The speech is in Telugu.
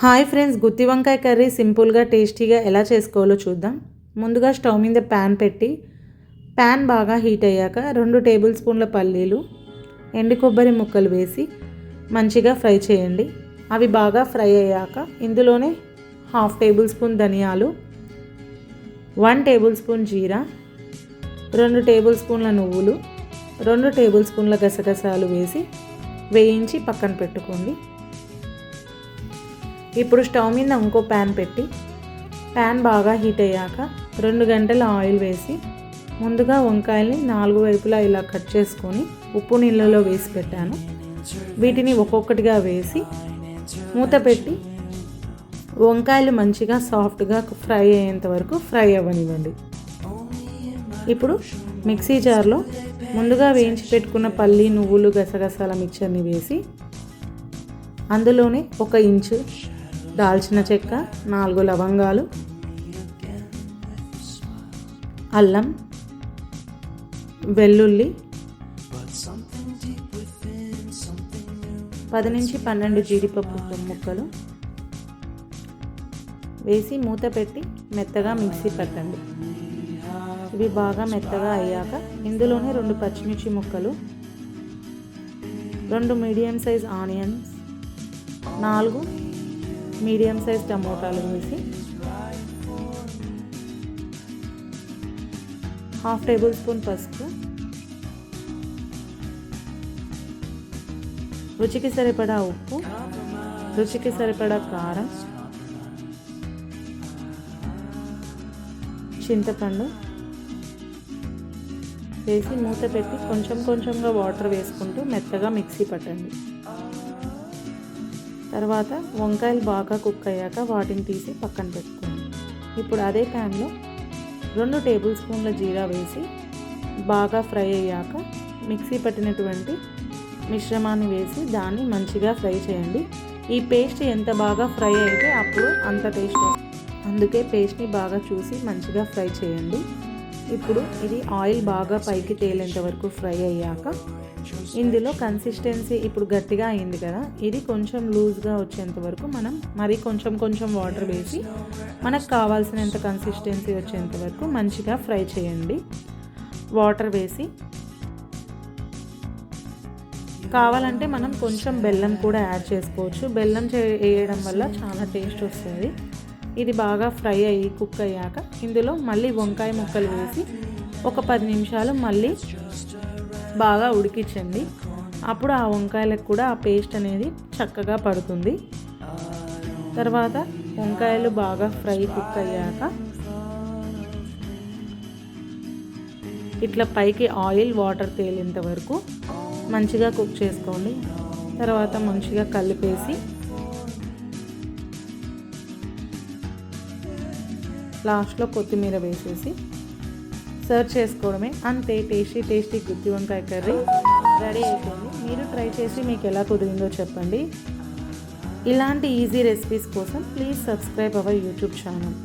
హాయ్ ఫ్రెండ్స్, గుత్తి వంకాయ కర్రీ సింపుల్గా టేస్టీగా ఎలా చేసుకోవాలో చూద్దాం. ముందుగా స్టవ్ మీద ప్యాన్ పెట్టి ప్యాన్ బాగా హీట్ అయ్యాక 2 టేబుల్ స్పూన్ల పల్లీలు, ఎండు కొబ్బరి ముక్కలు వేసి మంచిగా ఫ్రై చేయండి. అవి బాగా ఫ్రై అయ్యాక ఇందులోనే 1/2 టేబుల్ స్పూన్ ధనియాలు, 1 టేబుల్ స్పూన్ జీరా, 2 టేబుల్ స్పూన్ల నువ్వులు, 2 టేబుల్ స్పూన్ల గసగసాలు వేసి వేయించి పక్కన పెట్టుకోండి. ఇప్పుడు స్టవ్ మీద ఇంకో ప్యాన్ పెట్టి ప్యాన్ బాగా హీట్ అయ్యాక 2 గంటల ఆయిల్ వేసి ముందుగా వంకాయల్ని 4 వైపులా ఇలా కట్ చేసుకొని ఉప్పు నీళ్ళలో వేసి పెట్టాను. వీటిని ఒక్కొక్కటిగా వేసి మూత పెట్టి వంకాయలు మంచిగా సాఫ్ట్గా ఫ్రై అయ్యేంత వరకు ఫ్రై అవ్వనివ్వండి. ఇప్పుడు మిక్సీ జార్లో ముందుగా వేయించి పెట్టుకున్న పల్లి, నువ్వులు, గసగసాల మిక్చర్ని వేసి అందులోనే 1 ఇంచు దాల్చిన చెక్క, 4 లవంగాలు, అల్లం, వెల్లుల్లి, 10 నుంచి 12 జీడిపప్పు ముక్కలు వేసి మూత పెట్టి మెత్తగా మిక్సీ పట్టండి. ఇవి బాగా మెత్తగా అయ్యాక ఇందులోనే 2 పచ్చిమిర్చి ముక్కలు, 2 medium size onions, 4 medium size టమోటాలు వేసి 1/2 టేబుల్ స్పూన్ పసుపు, రుచికి సరిపడా ఉప్పు, రుచికి సరిపడా కారం, చింతపండు వేసి మూత పెట్టి కొంచెంగా వాటర్ వేసుకుంటూ మెత్తగా మిక్సీ పట్టండి. తర్వాత వంకాయలు బాగా కుక్ అయ్యాక వాటిని తీసి పక్కన పెట్టుకోండి. ఇప్పుడు అదే ప్యాన్లో 2 టేబుల్ స్పూన్ల జీరా వేసి బాగా ఫ్రై అయ్యాక మిక్సీ పట్టినటువంటి మిశ్రమాన్ని వేసి దాన్ని మంచిగా ఫ్రై చేయండి. ఈ పేస్ట్ ఎంత బాగా ఫ్రై అయితే అప్పుడు అంత టేస్ట్ వస్తుంది. అందుకే పేస్ట్ని బాగా చూసి మంచిగా ఫ్రై చేయండి. ఇప్పుడు ఇది ఆయిల్ బాగా పైకి తేలేంత వరకు ఫ్రై అయ్యాక ఇందులో కన్సిస్టెన్సీ ఇప్పుడు గట్టిగా అయింది కదా, ఇది కొంచెం లూజ్గా వచ్చేంత వరకు మనం మరి కొంచెం వాటర్ వేసి మనకు కావాల్సినంత కన్సిస్టెన్సీ వచ్చేంత వరకు మంచిగా ఫ్రై చేయండి. వాటర్ వేసి కావాలంటే మనం కొంచెం బెల్లం కూడా యాడ్ చేసుకోవచ్చు. బెల్లం వేయడం వల్ల చాలా టేస్ట్ వస్తుంది. ఇది బాగా ఫ్రై అయ్యి కుక్ అయ్యాక ఇందులో మళ్ళీ వంకాయ ముక్కలు వేసి ఒక 10 నిమిషాలు మళ్ళీ బాగా ఉడికించండి. అప్పుడు ఆ వంకాయలకు కూడా ఆ పేస్ట్ అనేది చక్కగా పడుతుంది. తర్వాత వంకాయలు బాగా ఫ్రై కుక్ అయ్యాక ఇట్లా పైకి ఆయిల్ వాటర్ తేలేంత వరకు మంచిగా కుక్ చేసుకోండి. తర్వాత మంచిగా కలిపేసి లాస్ట్లో కొత్తిమీర వేసేసి సర్వ్ చేసుకోవడమే. అంతే, టేస్టీ గుత్తి వంకాయ కర్రీ రెడీ అయిపోయింది. మీరు ట్రై చేసి మీకు ఎలా కుదిరిందో చెప్పండి. ఇలాంటి ఈజీ రెసిపీస్ కోసం please subscribe our YouTube channel.